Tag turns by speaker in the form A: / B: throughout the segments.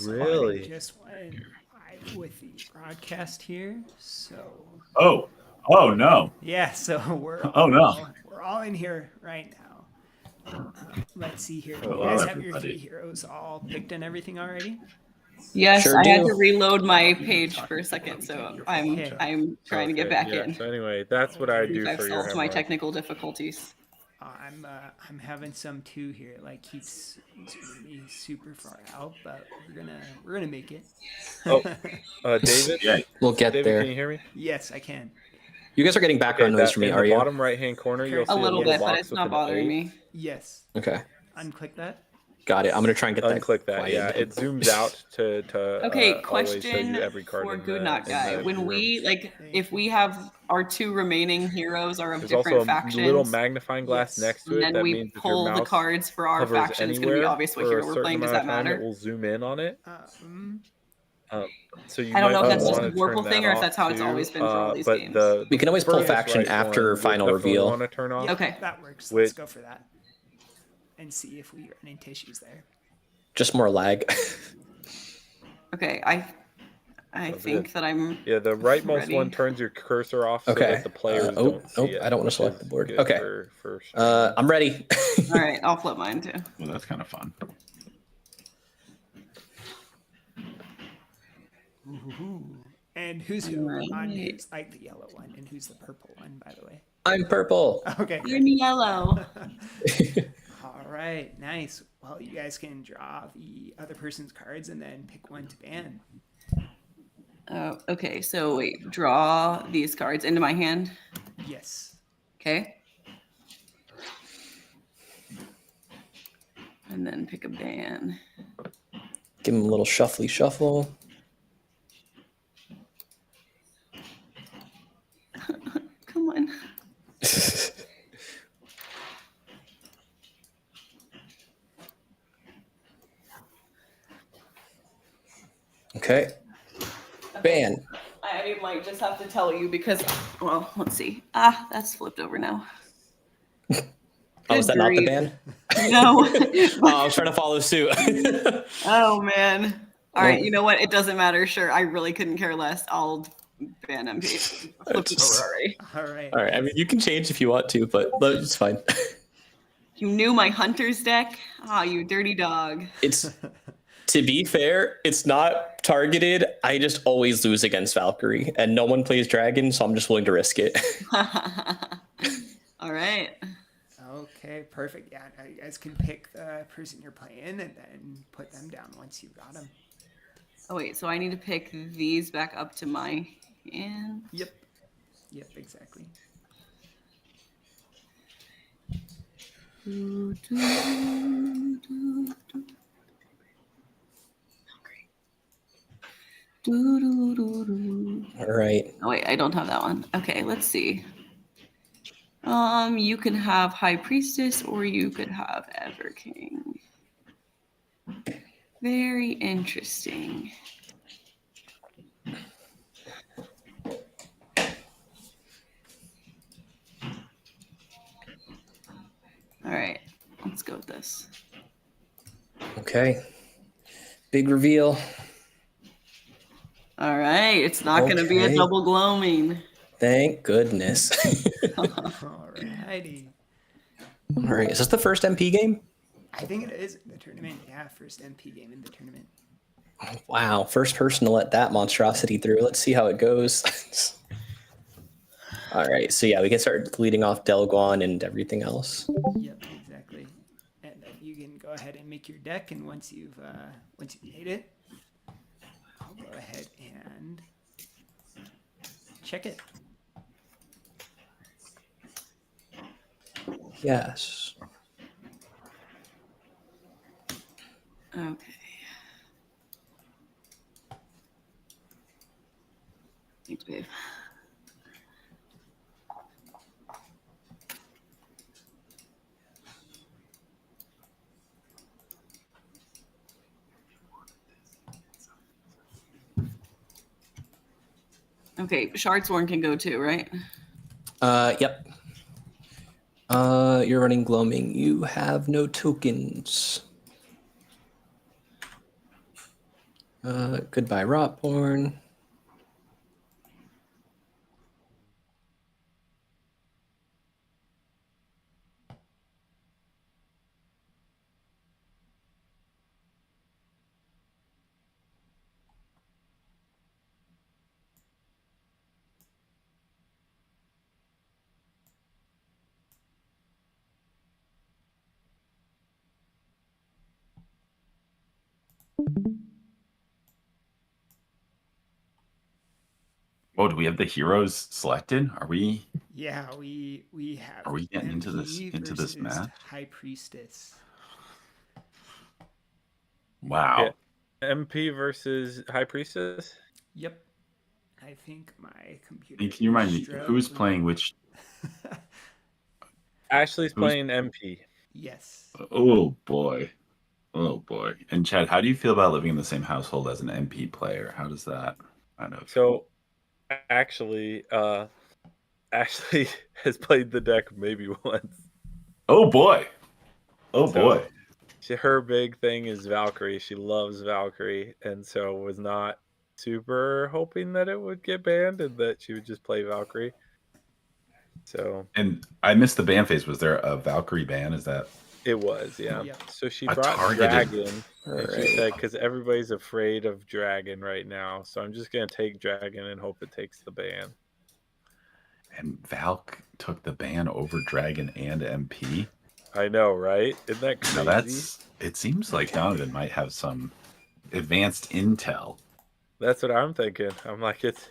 A: Really?
B: I just went live with the broadcast here, so.
C: Oh no.
B: Yeah, so we're all in here right now. Let's see here. Do you guys have your 3 heroes all picked and everything already?
D: Yes,
E: Sure
D: I had
E: do.
D: to reload my page for a second, so I'm trying to get back in.
A: So anyway, that's what I do
D: I've
A: for your
D: solved my
A: hemorrhoid.
D: technical difficulties.
B: I'm having some too here. It like keeps zooming me super far out, but we're gonna make it.
A: David.
C: Yeah.
E: We'll get
A: David,
E: there.
A: can you hear me?
B: Yes, I can.
E: You guys are getting background noise from me,
A: in
E: are
A: the
E: you?
A: bottom right-hand corner, you'll see
D: A little bit, but
A: box
D: it's
A: with
D: not
A: an
D: bothering
A: A.
D: me.
B: Yes.
E: Okay.
B: Unclick that.
E: Got it. I'm gonna try and get that.
A: Unclick that. Yeah, it zooms out to
D: Okay,
A: always show
D: question
A: you every card
D: for
A: in
D: GudnakGuy.
A: the
D: When we
A: room.
D: if we have our 2 remaining heroes are of
A: There's
D: different
A: also a
D: factions,
A: little magnifying glass next to it.
D: and
A: that
D: we
A: means if
D: pull
A: your
D: the
A: mouse
D: cards for our
A: hovers
D: faction, it's going to be
A: anywhere
D: obvious what
A: for
D: hero
A: a
D: we're
A: certain
D: playing. Does
A: amount
D: that
A: of time,
D: matter?
A: it will zoom in on it. So you
D: I don't know if
A: might
D: that's just a
A: want to
D: Warple
A: turn
D: thing
A: that
D: or if
A: off
D: that's how it's
A: too,
D: always been for all these
A: but
D: games.
E: We can always pull
A: furthest
E: faction
A: right
E: after
A: one,
E: final
A: definitely
E: reveal.
A: want to turn off.
D: Okay,
B: that works. Let's go for that and see if we run into issues there.
E: Just more lag.
D: Okay, I think that I'm.
A: Yeah, the rightmost
D: ready.
A: one turns your cursor off so
E: Okay.
A: that the players don't see it.
E: I don't want to
A: which
E: select
A: is
E: the board.
A: good
E: Okay.
A: for
E: I'm ready.
D: All right, I'll flip mine too.
C: Well, that's kind of fun.
B: And who's who? Who's like the yellow one, and who's the purple one, by the way?
E: I'm purple.
B: Okay.
D: I'm yellow.
B: All right, nice. Well, you guys can draw the other person's cards and then pick one to ban.
D: Oh, okay. So wait, draw these cards into my hand.
B: Yes.
D: Okay. And then pick a ban.
E: Give him a little shuffly shuffle.
D: Come on.
E: Okay. Ban.
D: I might just have to tell you because, well, let's see. Ah, that's flipped over now.
E: Oh, is that not the ban?
D: No.
E: I was trying to follow suit.
D: Oh, man. All right, you know what? It doesn't matter. Sure, I really couldn't care less. I'll ban MP. Flipped it over already.
B: All right.
E: All right. I mean, you can change if you want to, but it's fine.
D: You knew my hunter's deck? Ah, you dirty dog.
E: It's, to be fair, it's not targeted. I just always lose against Valkyrie, and no one plays Dragon, so I'm just willing to risk it.
D: All right.
B: Okay, perfect. Yeah, now you guys can pick the person you're playing and then put them down once you've got them.
D: Oh, wait, so I need to pick these back up to my hand?
B: Yep. Yep, exactly.
E: All right.
D: Oh, wait, I don't have that one. Okay, let's see. You can have High Priestess or you could have Ever King. Very interesting. All right, let's go with this.
E: Okay. Big reveal.
D: All right, it's not going to be a
E: Okay.
D: double gloaming.
E: Thank goodness.
B: Alrighty.
E: All right. Is this the first MP game?
B: I think it is in the tournament. Yeah, first MP game in the tournament.
E: Wow. First person to let that monstrosity through. Let's see how it goes. All right. So yeah, we can start leading off Delguan and everything else.
B: Yep, exactly. And then you can go ahead and make your deck, and once you've made it, I'll go ahead and check it.
E: Yes.
D: Okay. Thanks, babe. Okay, Shardsworn can go too, right?
E: Yep. You're running Gloaming. You have no tokens. Goodbye, Rotborn.
C: Oh, do we have the heroes selected? Are we?
B: Yeah, we have.
C: Are we getting into
B: MP
C: this
B: versus
C: match?
B: High Priestess.
C: Wow.
A: Yeah. MP versus High Priestess.
B: Yep. I think my computer.
C: And can you remind
B: is
C: me who's
B: struggling.
C: playing which?
A: Ashley's playing MP.
B: Yes.
C: Oh boy. Oh boy. And Chad, how do you feel about living in the same household as an MP player? How does that kind of?
A: So, actually, Ashley has played the deck maybe once.
C: Oh boy. Oh
A: So,
C: boy.
A: her big thing is Valkyrie. She loves Valkyrie, and so was not super hoping that it would get banned and that she would just play Valkyrie. So,
C: And I missed the ban phase. Was there a Valkyrie ban? Is that?
A: it was, yeah.
B: Yep.
A: So she
C: A
A: brought
C: targeted-
A: Dragon, and she
E: Alright.
A: said, because everybody's afraid of Dragon right now, so I'm just going to take Dragon and hope it takes the ban.
C: And Valk took the ban over Dragon and MP.
A: I know, right? Isn't that crazy?
C: Now that's. It seems like Donovan might have some advanced intel.
A: That's what I'm thinking. I'm like, it's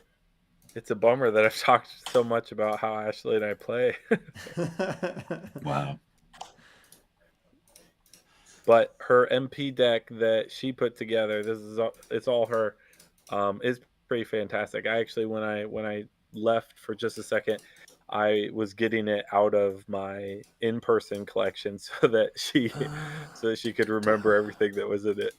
A: a bummer that I've talked so much about how Ashley and I play.
C: Wow.
A: But her MP deck that she put together, it's all her, is pretty fantastic. I actually, when I left for just a second, I was getting it out of my in-person collection so that she could remember everything that was in it.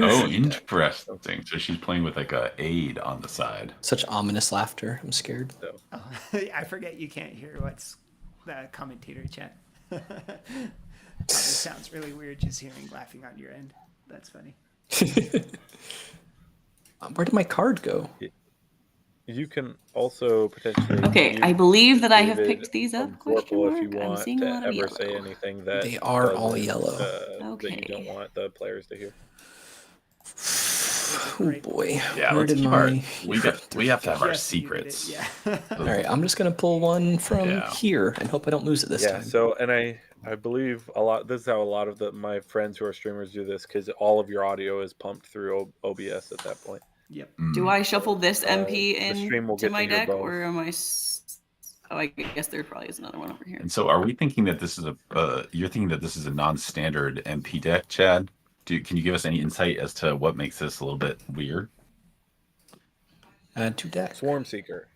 C: Oh, interesting. So she's playing with like a aid on the side.
E: Such ominous laughter. I'm scared.
A: So,
B: Oh, I forget you can't hear what's the commentator chat. It sounds really weird just hearing laughing on your end. That's funny.
E: Where did my card go?
A: you can also potentially.
D: Okay,
A: mute
D: I believe that I have
A: David
D: picked these up.
A: from
D: Question
A: Grapple
D: mark.
A: if you
D: I'm
A: want
D: seeing a
A: to
D: lot of
A: ever say
D: yellow.
A: anything that
E: They are all
A: doesn't,
E: yellow.
A: that you
D: Okay.
A: don't want the players to hear.
E: Oh boy.
C: Yeah,
E: Where
C: let's
E: did
C: keep
E: my
C: our. We have to have our
B: Yes, you did it,
C: secrets.
B: Yeah.
E: All right, I'm just gonna pull one from
C: Yeah.
E: here and hope I don't lose it this
A: Yeah.
E: time.
A: So, and I believe a lot. This is how a lot of my friends who are streamers do this because all of your audio is pumped through OBS at that point.
B: Yep.
D: Do I shuffle this MP
A: the stream will
D: into
A: get
D: my
A: to hear
D: deck,
A: both.
D: or am I? Oh, I guess there probably is another one over here.
C: And so, are we thinking that this is a? You're thinking that this is a non-standard MP deck, Chad? Can you give us any insight as to what makes this a little bit weird?
E: Add to deck.
A: Swarm Seeker.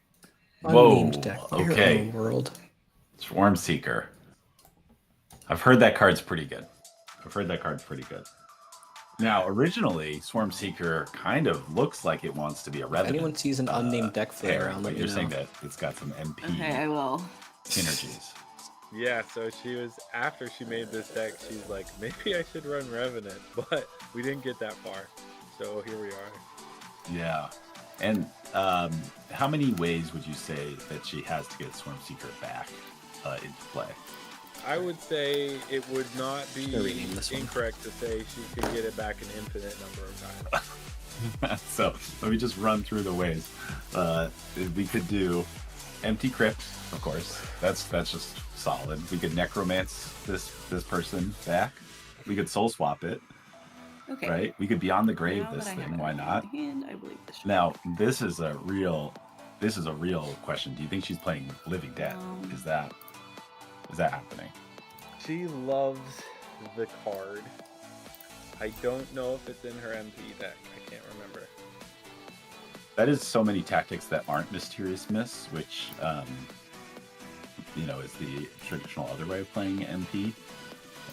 E: Unnamed
C: Whoa,
E: deck.
C: okay.
E: Your own world.
C: Swarm Seeker. I've heard that card's pretty good. Now, originally, Swarm Seeker kind of looks like it wants to be a
E: If
C: Revenant.
E: anyone sees an unnamed deck float
C: there,
E: around,
C: but
E: let me
C: you're
E: know.
C: saying that it's got some MP
D: Okay, I will.
C: synergies.
A: Yeah. So she was after she made this deck. She's like, maybe I should run Revenant, but we didn't get that far. So here we are.
C: Yeah. And how many ways would you say that she has to get Swarm Seeker back into play?
A: I would say it would not be
E: gonna rename this one.
A: incorrect to say she could get it back an infinite number of times.
C: So let me just run through the ways. We could do Empty Crypt, of course. That's just solid. We could necromance this person back. We could soul swap it,
D: Okay.
C: right? We could Beyond the Grave
D: Now
C: this
D: that I
C: thing.
D: have
C: Why
D: it in
C: not?
D: hand, I believe this should
C: Now, this is a real question. Do you think she's playing Living Dead? Is that happening?
A: She loves the card. I don't know if it's in her MP deck. I can't remember.
C: That is so many tactics that aren't Mysterious Miss, which is the traditional other way of playing MP.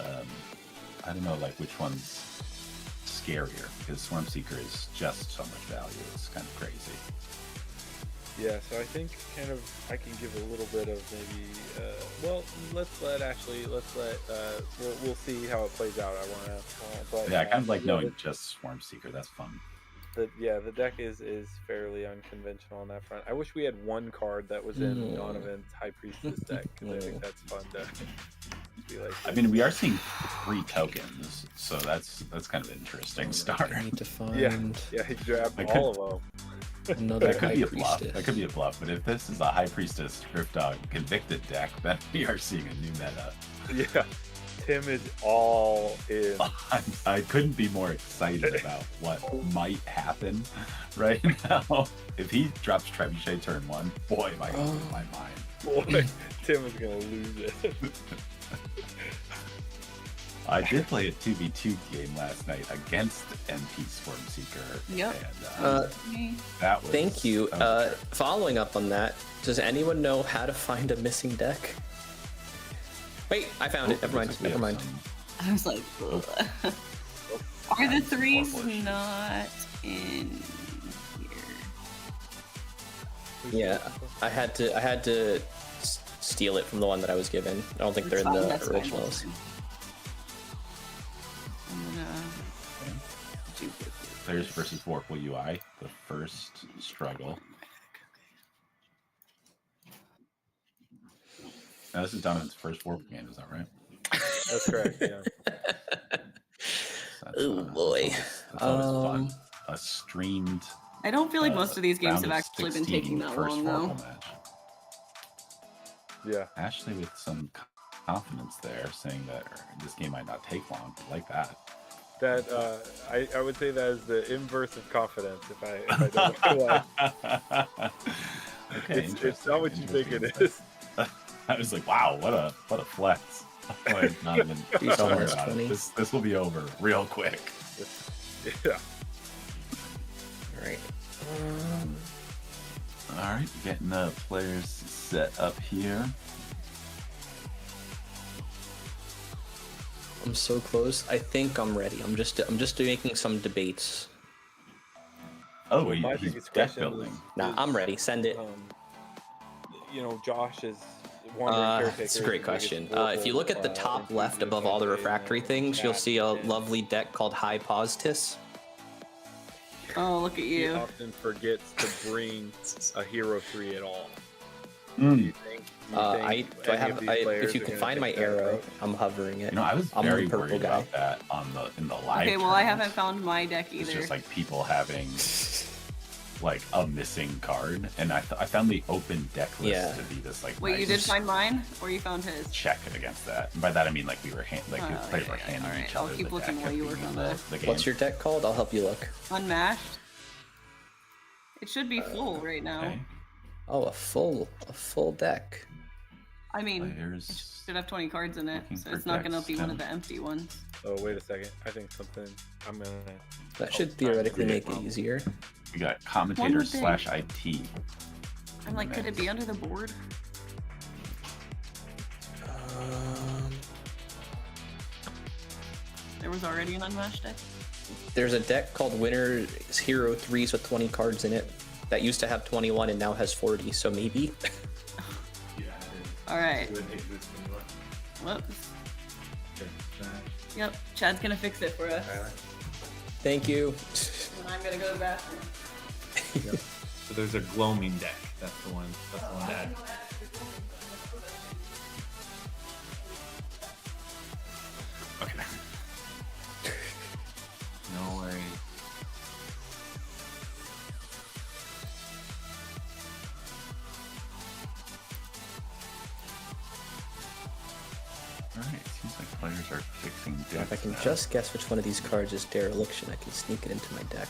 C: I don't know, like which one's scarier, because Swarm Seeker is just so much value. It's kind of crazy.
A: Yeah, so I think kind of I can give a little bit of maybe. Well, we'll see how it plays out. I want to, but
C: Yeah, I kind of like
A: yeah,
C: knowing just Swarm Seeker. That's fun.
A: the deck is fairly unconventional on that front. I wish we had one card that was in Donovan's High Priestess deck because I think that's fun to be like.
C: I mean, we are seeing 3 tokens, so that's kind of an interesting start.
E: I need to find
A: Yeah, he grabbed all of them.
E: another
C: That could
E: High
C: be a bluff.
E: Priestess.
C: That could be a bluff. But if this is a High Priestess Griff Dog convicted deck, then we are seeing a new meta.
A: Yeah, Tim is all in.
C: I couldn't be more excited about what might happen right now. If he drops Trebuchet turn 1, boy, am I going to lose my mind.
A: Boy, Tim is gonna lose it.
C: I did play a 2v2 game last night against MP Swarm Seeker.
D: Yep.
C: And, that was.
E: Thank you.
C: that was great.
E: Following up on that, does anyone know how to find a missing deck? Wait, I found it. Never mind. Never mind.
D: I was like, ugh. Are the 3s not in here?
E: Yeah, I had to steal it from the one that I was given. I don't think they're in the
D: That's fine.
E: originals.
D: I'm gonna do
C: Players versus Vorpal UI, the first struggle. Now, this is Donovan's first Vorpal game, is that right?
A: That's correct. Yeah.
E: Oh boy.
C: That's always fun. A streamed.
D: I don't feel like most of these games
C: round
D: have
C: of
D: actually been
C: 16
D: taking that
C: first
D: long, though.
C: Vorpal match.
A: Yeah.
C: Ashley with some confidence there, saying that this game might not take long. I like that.
A: That I would say that is the inverse of confidence. If I don't know why.
C: Okay,
A: It's not what you think it
C: interesting.
A: is.
C: I was like, wow, what a flex. Like, not even, don't worry about it. This will be over real quick.
A: Yeah.
E: Alright.
C: All right, getting the players set up here.
E: I'm so close. I think I'm ready. I'm just making some debates.
C: Oh,
A: Well, my
C: he's
A: biggest
C: deck
A: question
C: building.
E: Nah, I'm ready. Send it.
A: Josh is wandering caretaker.
E: That's a great question. If you look at the top left above all the refractory things, you'll see a lovely deck called High Positus.
D: Oh, look at
A: He
D: you.
A: often forgets to bring a hero 3 at all.
C: Mm.
A: Do you think
E: If you can find my arrow, I'm hovering it.
C: You know, I was
E: I'm
C: very
E: the purple
C: worried
E: guy.
C: about that in the live.
D: Okay, well, I
C: tournament.
D: haven't found my deck
C: It's
D: either.
C: just like people having like a missing card, and I found the open deck list
E: Yeah.
C: to be this like.
D: Wait,
C: nice
D: you did find mine, or you found his?
C: check it against that. And by that I mean like we were players were
D: yeah,
C: handing
D: alright.
C: each
D: I'll
C: other
D: keep
C: the
D: looking
C: deck
D: while
C: at
D: you
C: the
D: work
C: beginning
D: on
C: of the game.
E: What's your deck called? I'll help you look.
D: Unmashed. It should be full right now.
C: Okay.
E: Oh, a full deck.
D: I mean, it
C: Players.
D: should have 20 cards in it,
C: Looking
D: so
C: for
D: it's not gonna
C: decks,
D: be one of
C: Tim.
D: the empty ones.
A: Oh, wait a second. I think I'm gonna.
E: That should theoretically make it easier.
C: We got commentator
D: would think.
C: / IT.
D: I'm like, could it be under the board? There was already an unmatched deck.
E: There's a deck called Winner's Hero 3s with 20 cards in it that used to have 21 and now has 40, so maybe.
D: All right. Whoops. Yep, Chad's gonna fix it for us.
E: Thank you.
D: And I'm gonna go to the bathroom.
F: So there's a gloaming deck. That's the one. That's the one that. Okay. No worries.
C: Alright, seems like players are fixing decks.
E: If I can
C: now.
E: just guess which one of these cards is Dereliction, I can sneak it into my deck.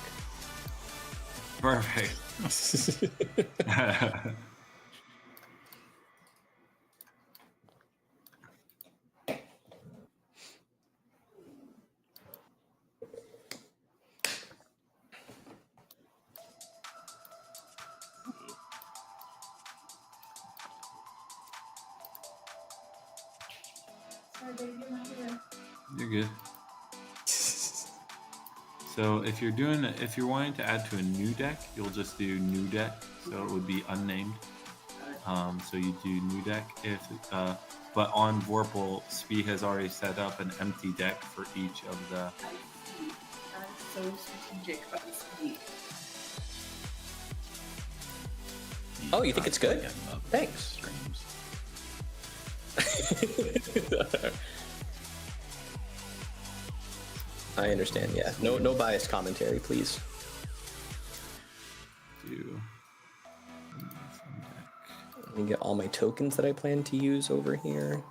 F: Perfect. You're good. So if you're wanting to add to a new deck, you'll just do new deck. So it would be unnamed. So you do new deck. But on Vorpal, Spee has already set up an empty deck for each of the.
D: That is so strategic by Spee.
E: Oh, you think it's good? Thanks. I understand. Yeah. No biased commentary, please. Let me get all my tokens that I plan to use over here.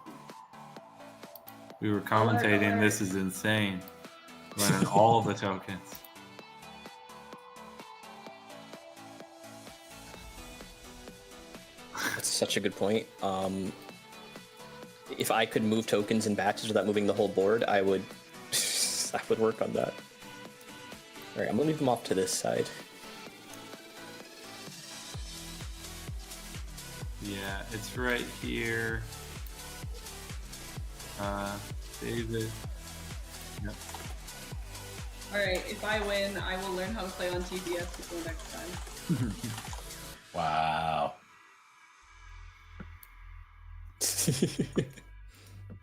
F: We were commentating. This is insane. Learn all the tokens.
E: That's such a good point. If I could move tokens in batches without moving the whole board, I would I would work on that. All right, I'm gonna leave them off to this side.
F: Yeah, it's right here. David. Yep.
D: Alright, if I win, I will learn how to play on TBS before next time.
C: Wow.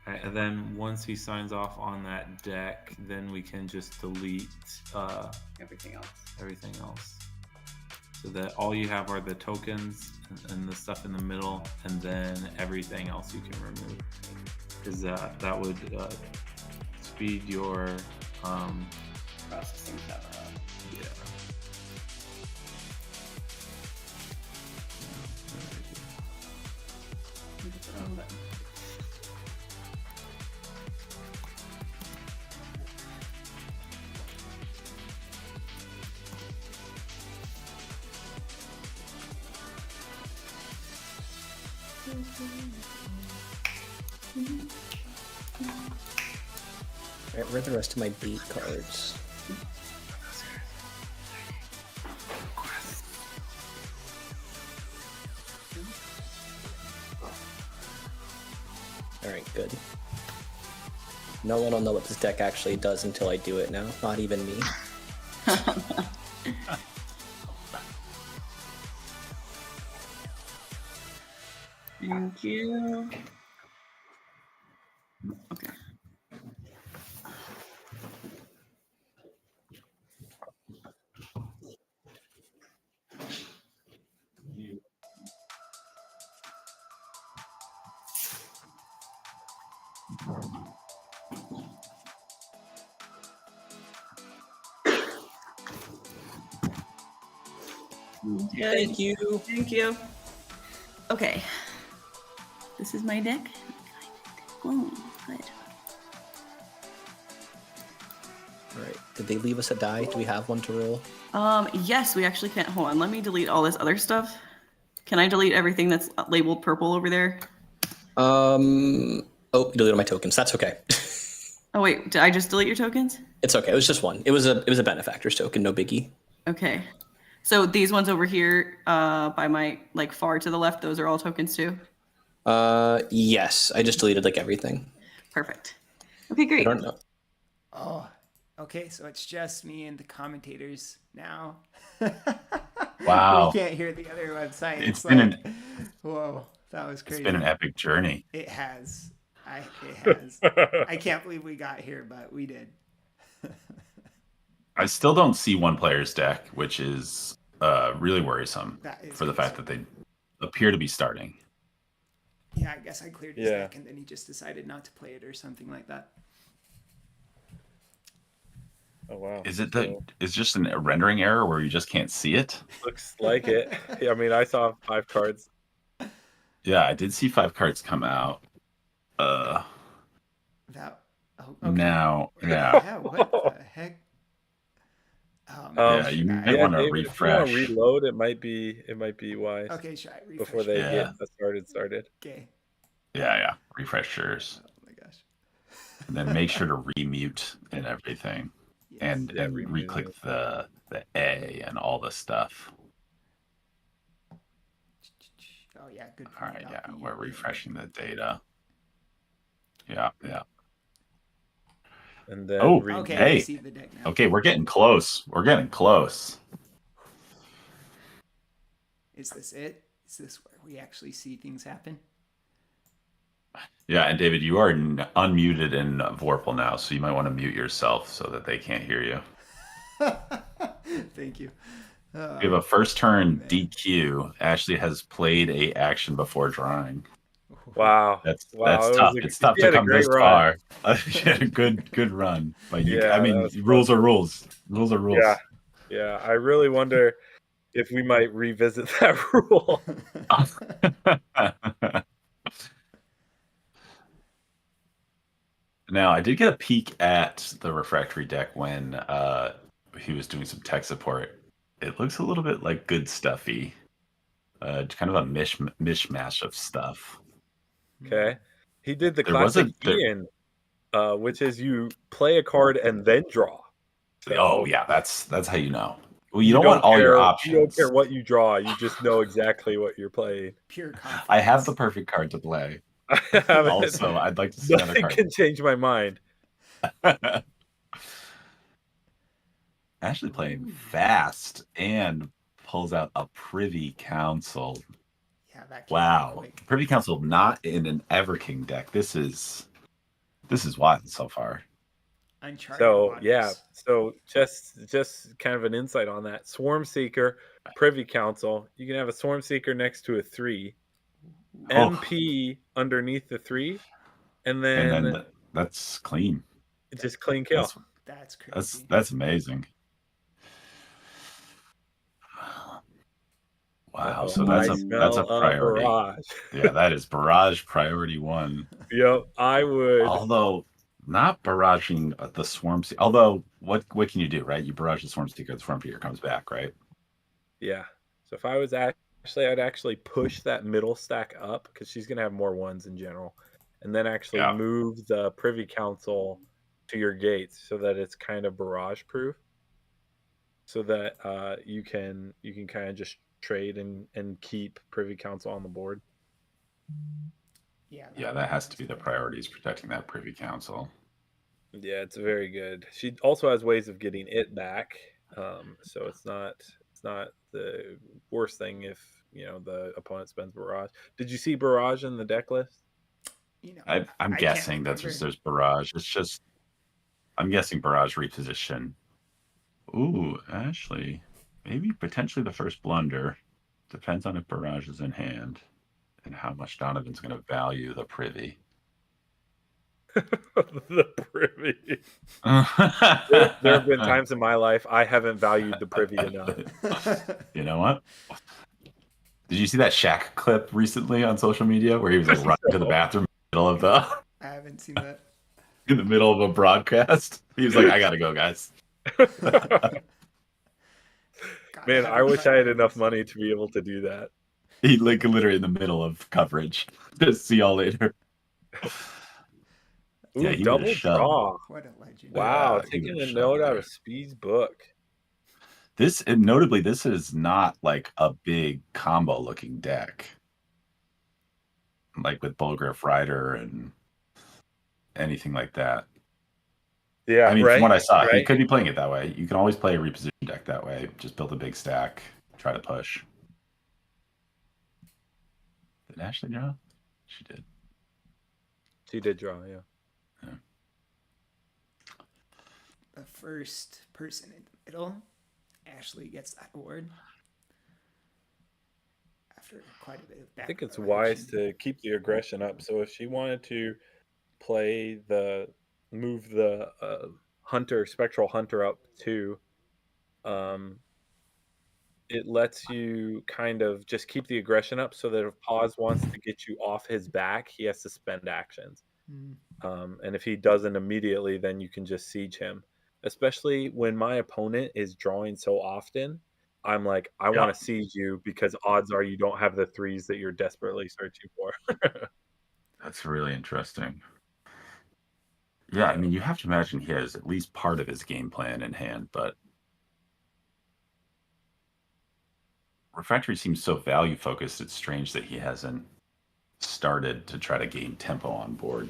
F: Right, and then once he signs off on that deck, then we can just delete
D: Everything else.
F: everything else. So that all you have are the tokens and the stuff in the middle, and then everything else you can remove. Because that would speed your
D: Processing power up.
F: yeah.
D: Hit the wrong button.
E: Alright, where are the rest of my beat cards? Alright, good. No one will know what this deck actually does until I do it now, not even me.
D: Thank you. Okay.
E: Thank you.
D: Thank you. Okay. This is my deck. Glowing. Good.
E: Alright, did they leave us a die? Do we have one to roll?
D: Yes, we actually can't. Hold on. Let me delete all this other stuff. Can I delete everything that's labeled purple over there?
E: Oh, you deleted my tokens. That's okay.
D: Oh wait, did I just delete your tokens?
E: It's okay. It was just one. It was a benefactor's token, no biggie.
D: Okay. So these ones over here, by my far to the left, those are all tokens too.
E: Yes. I just deleted everything.
D: Perfect. Okay, great.
E: I don't know.
B: Oh, okay. So it's just me and the commentators now.
C: Wow.
B: We can't hear the other website.
C: It's been
B: whoa, that was crazy.
C: It's been an epic journey.
B: It has. It has. I can't believe we got here, but we did.
C: I still don't see one player's deck, which is really worrisome for the fact that they appear to be starting.
B: Yeah, I guess I cleared his deck and then he just decided not to play it or something like that.
A: Oh wow!
C: Is it is just a rendering error where you just can't see it?
A: Looks like it. I mean, I saw 5 cards.
C: Yeah, I did see 5 cards come out.
B: Okay.
C: Now,
B: yeah. What the heck?
C: Yeah, you might want to refresh.
A: If you want to reload, it might be wise.
B: Okay, should I refresh
A: before they get started?
B: Okay.
C: Yeah. Refresh yours.
B: Oh my gosh.
C: And then make sure to remute and everything.
B: Yes.
C: And re-click the A and all the stuff.
B: Oh yeah, good.
C: All right, yeah, we're refreshing the data. Yeah.
A: and then
C: Oh,
B: Okay,
C: hey.
B: I see the deck now.
C: Okay, we're getting close. We're getting close.
B: Is this it? Is this where we actually see things happen?
C: Yeah, and David, you are unmuted in Vorpal now, so you might want to mute yourself so that they can't hear you.
B: Thank you.
C: We have a first turn
B: man.
C: DQ. Ashley has played a action before drawing.
A: Wow.
C: That's
A: Wow.
C: tough. It's tough
A: She
C: to
A: had a
C: come
A: great
C: this
A: run.
C: far. She had a good run. But you,
A: Yeah,
C: I
A: that
C: mean,
A: was
C: rules
A: fun.
C: are rules. Rules are rules.
A: Yeah. Yeah. I really wonder if we might revisit that rule.
C: Now, I did get a peek at the refractory deck when he was doing some tech support. It looks a little bit like good stuffy. Kind of a mishmash of stuff.
A: Okay. He did the
C: There was
A: classic
C: there,
A: Ian, which is you play a card and then draw. So
C: oh yeah, that's how you know. Well, you don't want all
A: care,
C: your
A: You
C: options.
A: don't care what you draw. You just know exactly what you're playing.
B: Pure confidence.
C: I have the perfect card to play.
A: I have it.
C: Also, I'd like to see another
A: Nothing
C: card.
A: can change my mind.
C: Actually playing fast and pulls out a Privy Council.
B: Yeah, that came
C: Wow.
B: quick.
C: Privy Council not in an Everking deck. This is wild so far.
B: Uncharted
A: So
B: waters.
A: yeah, so just kind of an insight on that. Swarm Seeker, Privy Council. You can have a Swarm Seeker next to a 3, MP underneath the 3, and then
C: that's clean.
A: just clean kill.
B: That's crazy.
C: That's amazing. Wow, so that's a priority.
A: Barrage.
C: Yeah, that is barrage priority 1.
A: Yep, I would.
C: Although not barraging the Swarm Seeker. Although what can you do, right? You barrage the Swarm Seeker, the Swarm Seeker comes back, right?
A: Yeah. So if I was Ashley, I'd actually push that middle stack up because she's gonna have more 1s in general, and then actually move the Privy Council to your gates so that it's kind of barrage proof, so that you can kind of just trade and keep Privy Council on the board.
C: Yeah, that has to be the priority, is protecting that Privy Council.
A: Yeah, it's very good. She also has ways of getting it back, so it's not the worst thing if the opponent spends barrage. Did you see barrage in the deck list?
C: I'm guessing that's just there's barrage. It's just I'm guessing barrage reposition. Ooh, Ashley, maybe potentially the first blunder. Depends on if barrage is in hand and how much Donovan's going to value the Privy.
A: The Privy. There have been times in my life I haven't valued the Privy enough.
C: You know what? Did you see that Shaq clip recently on social media where he was like running to the bathroom in the middle of the?
B: I haven't seen that.
C: In the middle of a broadcast, he was like, "I gotta go, guys."
A: Man, I wish I had enough money to be able to do that.
C: He like literally in the middle of coverage. Just see y'all later.
A: Ooh,
C: he
A: double draw.
B: What a legend.
A: Wow,
C: Yeah,
A: taking a note out of Speed's book.
C: This, and notably, this is not like a big combo looking deck. Like with Bulgariff Rider and anything like that.
A: Yeah,
C: I mean,
A: right,
C: from what I saw,
A: right.
C: he could be playing it that way. You can always play a reposition deck that way. Just build a big stack, try to push. Did Ashley draw? She did.
A: She did draw, yeah.
B: The first person in the middle, Ashley gets that award. After quite a bit of back.
A: I think it's wise to keep the aggression up. So if she wanted to move the spectral hunter up too, it lets you kind of just keep the aggression up so that if Paz wants to get you off his back, he has to spend actions. And if he doesn't immediately, then you can just siege him. Especially when my opponent is drawing so often, I'm like, I want to siege you because odds are you don't have the 3s that you're desperately searching for.
C: That's really interesting. Yeah, I mean, you have to imagine he has at least part of his game plan in hand, but Refractory seems so value focused, it's strange that he hasn't started to try to gain tempo on board.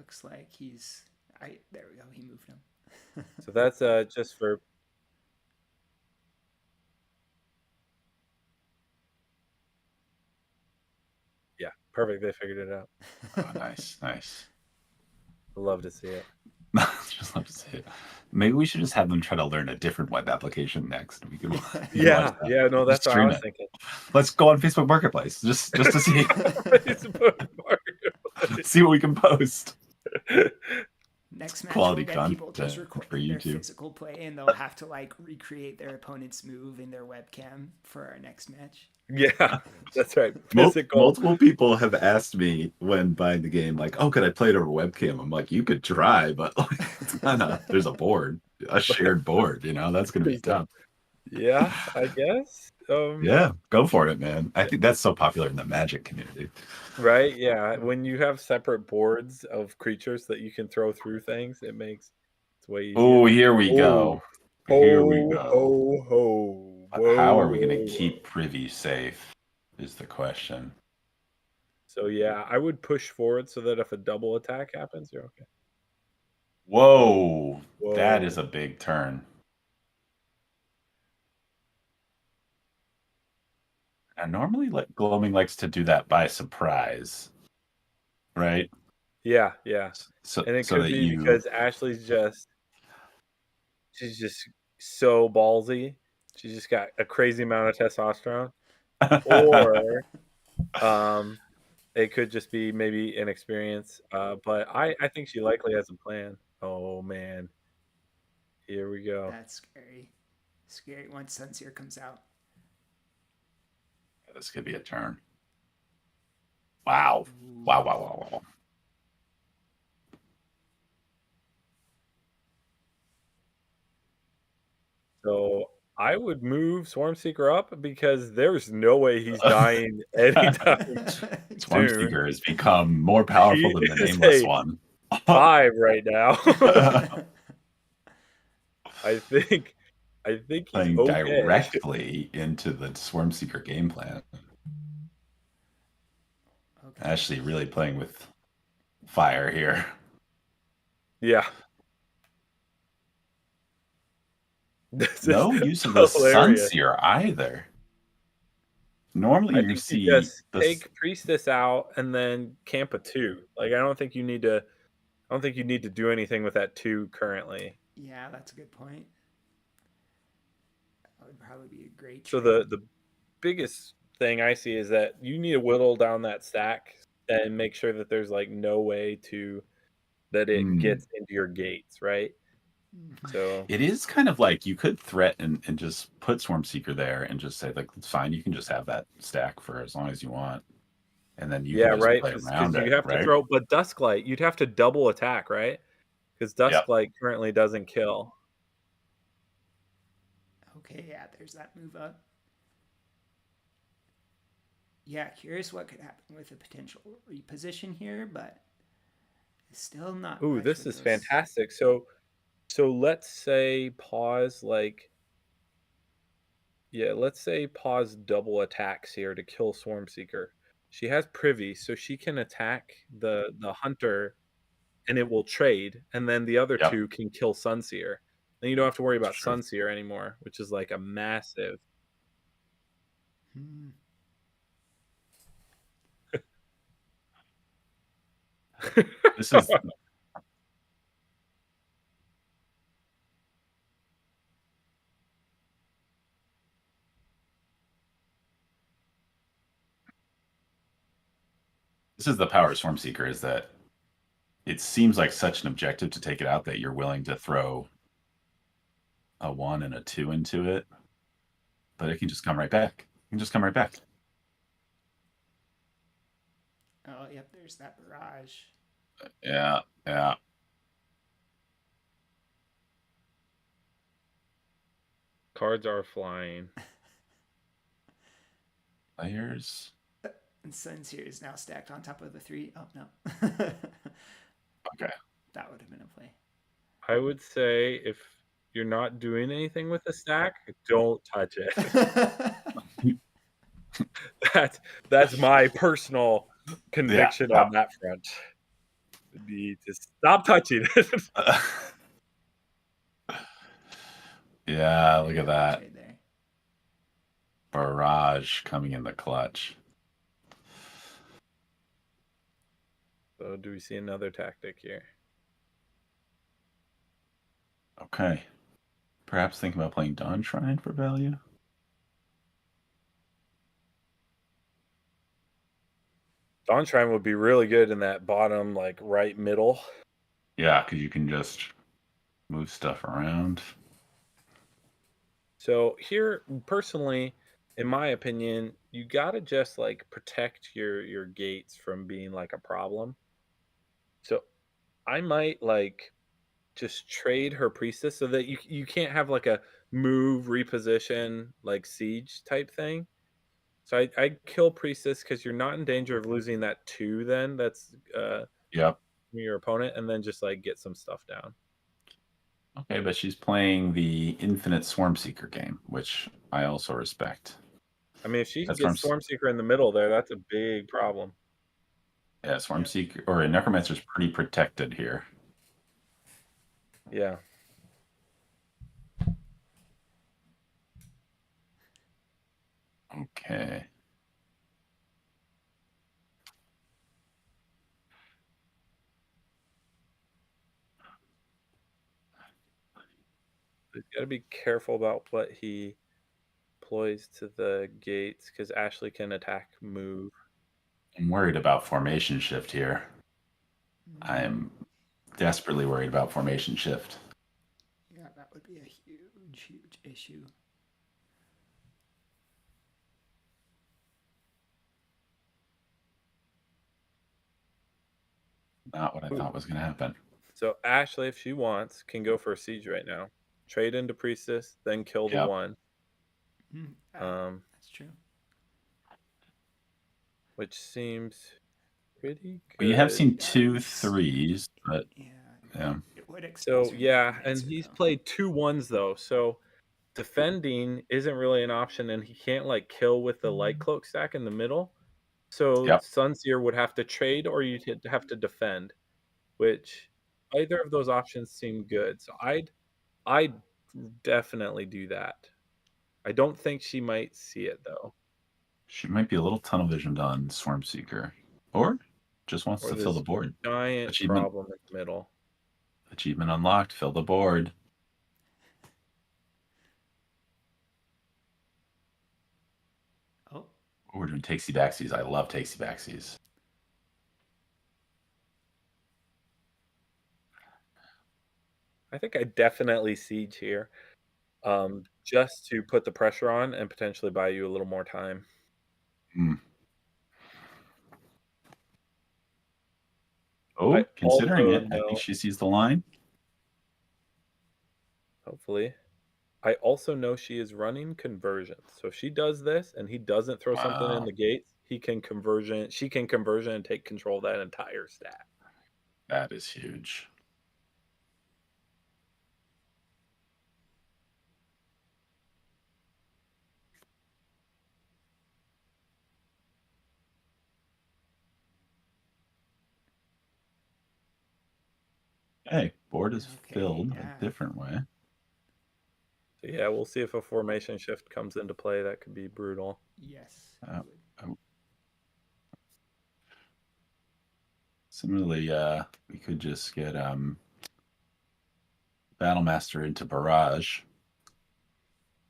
B: looks like he's. There we go. He moved him.
A: So that's just for. Yeah, perfect. They figured it out.
C: Oh, nice.
A: I love to see it.
C: Just love to see it. Maybe we should just have them try to learn a different web application next. We can
A: Yeah, no, that's what I was thinking.
C: Let's go on Facebook Marketplace just to see
A: Facebook Marketplace.
C: see what we can post.
B: Next match,
C: Quality
B: we'll get people
C: content
B: just record
C: for
B: their
C: YouTube.
B: physical play, and they'll have to like recreate their opponent's move in their webcam for our next match.
A: Yeah, that's right.
C: Multiple people have asked me when buying the game, like, "Oh, could I play it over webcam?" I'm like, "You could try, but like, there's a board, a shared board. That's gonna be tough."
A: Yeah, I guess.
C: Yeah, go for it, man. I think that's so popular in the Magic community.
A: Right? Yeah, when you have separate boards of creatures that you can throw through things, it's way easier.
C: Oh, here we go. Here we go.
A: Ho.
C: How are we going to keep Privy safe is the question.
A: So yeah, I would push forward so that if a double attack happens, you're okay.
C: Whoa. That is a big turn. And normally Gloaming likes to do that by surprise, right?
A: Yeah.
C: So,
A: and it
C: so
A: could
C: that
A: be because Ashley's she's just so ballsy. She's just got a crazy amount of testosterone. Or it could just be maybe inexperience. But I think she likely has a plan. Oh man. Here we go.
B: That's scary. Scary once Sunseer comes out.
C: This could be a turn. Wow. Wow.
A: So I would move Swarmseeker up because there's no way he's dying anytime
C: Swarmseeker has become more powerful than the Nameless one.
A: 5 right now. I think he's
C: playing
A: okay.
C: directly into the Swarmseeker game plan. Okay. Actually, really playing with fire here.
A: Yeah.
C: No use of the Sunseer either. Normally, you see
A: just take Priestess out and then camp a 2. Like I don't think you need to do anything with that 2 currently.
B: Yeah, that's a good point. That would probably be a great.
A: So the biggest thing I see is that you need to whittle down that stack and make sure that there's like no way that it gets into your gates, right? So
C: it is kind of like you could threaten and just put Swarmseeker there and just say like it's fine, you can just have that stack for as long as you want, and then you can just play around it.
A: You have to throw, but Dusklight you'd have to double attack, right? Because Dusklight currently doesn't kill.
B: Okay, yeah, there's that move up. Yeah, curious what could happen with a potential reposition here, but it's still not.
A: Ooh, this is fantastic. So let's say pause let's say pause double attacks here to kill Swarmseeker. She has Privy, so she can attack the hunter and it will trade, and then the other 2 can kill Sunseer. Then you don't have to worry about Sunseer anymore, which is like a massive.
C: This is the power of Swarmseeker, is that it seems like such an objective to take it out that you're willing to throw a 1 and a 2 into it, but it can just come right back.
B: Oh, yep, there's that barrage.
C: Yeah.
A: Cards are flying.
C: Players.
B: And Sunseer is now stacked on top of the 3. Oh, no.
C: Okay.
B: That would have been a play.
A: I would say if you're not doing anything with the stack, don't touch it. That's my personal conviction on that front. need to stop touching it.
C: Yeah, look at that.
B: Right there.
C: Barrage coming in the clutch.
A: So do we see another tactic here?
C: Okay. Perhaps think about playing Dawn Shrine for value.
A: Dawn Shrine would be really good in that bottom, like right middle.
C: Yeah, because you can just move stuff around.
A: So here, personally, in my opinion, you gotta just like protect your gates from being like a problem. So I might like just trade her priestess so that you can't have like a move reposition like siege type thing. So I kill priestess because you're not in danger of losing that 2 then that's
C: Yep.
A: your opponent, and then just like get some stuff down.
C: Okay, but she's playing the Infinite Swarmseeker game, which I also respect.
A: I mean, if she
C: That's
A: gets Stormseeker in the middle there, that's a big problem.
C: Yeah, Swarmseeker or a Necromancer's pretty protected here.
A: Yeah.
C: Okay.
A: He's got to be careful about what he deploys to the gates because Ashley can attack move.
C: I'm worried about formation shift here. I'm desperately worried about formation shift.
B: Yeah, that would be a huge, huge issue.
C: Not what I thought was going to happen.
A: So Ashley, if she wants, can go for a siege right now. Trade into priestess, then kill the 1.
B: That's true.
A: Which seems pretty good.
C: Well, you have seen 2 3s, but yeah.
A: So yeah, and he's played 2 1s though. So defending isn't really an option, and he can't like kill with the light cloak stack in the middle. So Sunseer would have to trade, or you'd have to defend, which either of those options seem good. So I'd definitely do that. I don't think she might see it though.
C: She might be a little tunnel visioned on Swarmseeker, or just wants to fill the board.
A: Giant problem in the middle.
C: Achievement unlocked. Fill the board.
B: Oh,
C: we're doing takesy backsies. I love takesy backsies.
A: I think I definitely siege here, just to put the pressure on and potentially buy you a little more time.
C: Oh, considering it, I think she sees the line.
A: Hopefully. I also know she is running conversion. So if she does this and he doesn't throw something in the gates, she can conversion and take control of that entire stack.
C: That is huge. Hey, board is filled a different way.
A: So yeah, we'll see if a formation shift comes into play. That could be brutal.
B: Yes.
C: Similarly, we could just get Battlemaster into Barrage.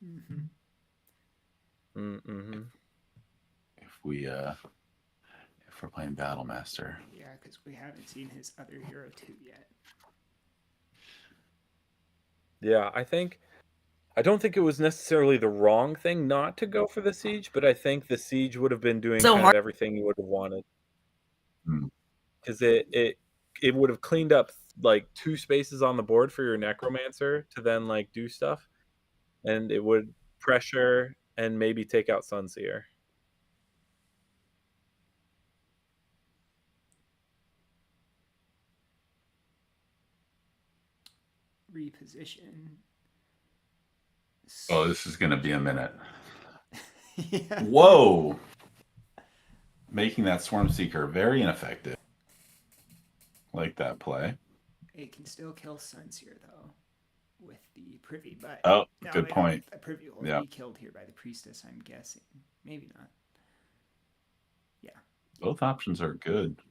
C: If we're playing Battlemaster.
B: Yeah, because we haven't seen his other hero 2 yet.
A: Yeah, I don't think it was necessarily the wrong thing not to go for the siege, but I think the siege would have been doing kind of everything you would have wanted. Because it would have cleaned up like 2 spaces on the board for your Necromancer to then like do stuff, and it would pressure and maybe take out Sunseer.
B: Reposition.
C: Oh, this is going to be a minute. Yeah. Whoa! Making that Swarmseeker very ineffective. like that play.
B: It can still kill Sunseer though, with the privy. But
C: Oh,
B: no,
C: good point.
B: The privy will
C: Yeah.
B: be killed here by the priestess. I'm guessing. Maybe not. Yeah.
C: Both options are good.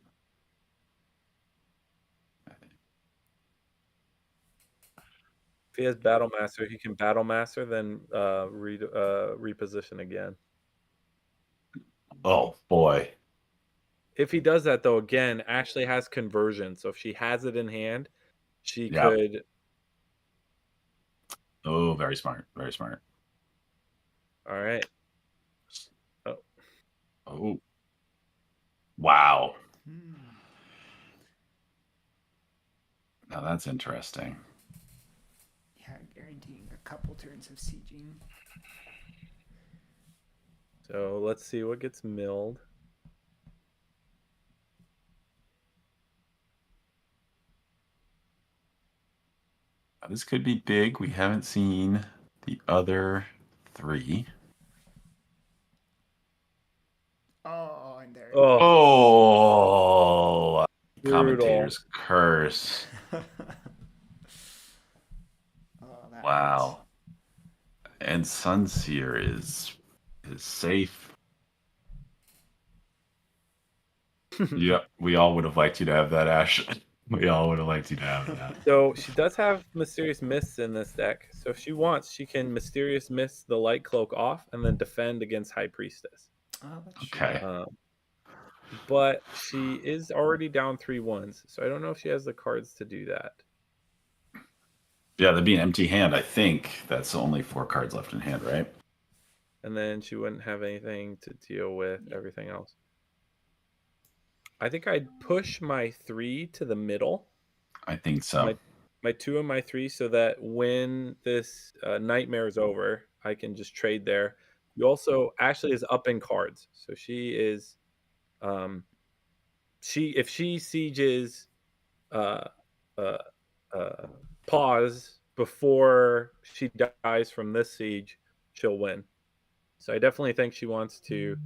A: If he has Battle Master, he can Battle Master, then reposition again.
C: Oh boy.
A: If he does that, though, again, Ashley has conversion. So if she has it in hand, she could.
C: Oh, very smart. Very smart.
A: All right. Oh.
C: Oh. Wow. Now that's interesting.
B: Yeah, guaranteeing a couple turns of sieging.
A: So let's see what gets milled.
C: This could be big. We haven't seen the other 3.
B: Oh, and there.
C: Oh,
A: Brutal.
C: Commentator's curse. Wow. And Sunseer is safe. Yeah, we all would have liked you to have that, Ash. We all would have liked you to have that.
A: So she does have Mysterious Mists in this deck. So if she wants, she can Mysterious Mist the Light Cloak off and then defend against High Priestess.
B: Oh, that's
C: okay.
A: But she is already down 3-1s, so I don't know if she has the cards to do that.
C: Yeah, that'd be an empty hand. I think that's only 4 cards left in hand, right?
A: And then she wouldn't have anything to deal with everything else. I think I'd push my 3 to the middle.
C: I think so.
A: My 2 and my 3, so that when this nightmare is over, I can just trade there. You also, Ashley is up in cards, so she is, if she sieges, pause before she dies from this siege, she'll win. So I definitely think she wants to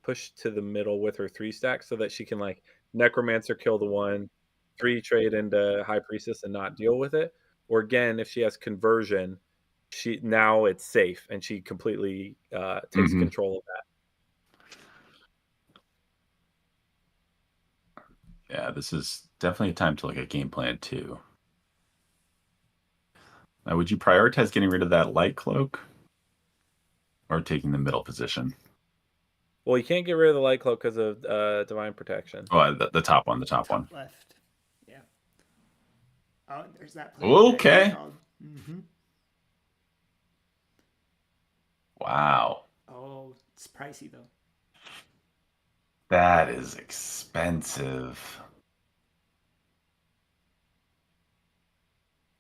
A: push to the middle with her 3 stack so that she can like Necromancer kill the 1, 3 trade into High Priestess and not deal with it. Or again, if she has conversion, now it's safe and she completely takes control of that.
C: Yeah, this is definitely a time to look at game plan 2. Now, would you prioritize getting rid of that light cloak or taking the middle position?
A: Well, you can't get rid of the light cloak because of divine protection.
C: Oh, the top one, the top one.
B: Left. Yeah. Oh, there's that.
C: Okay. Wow.
B: Oh, it's pricey though.
C: That is expensive.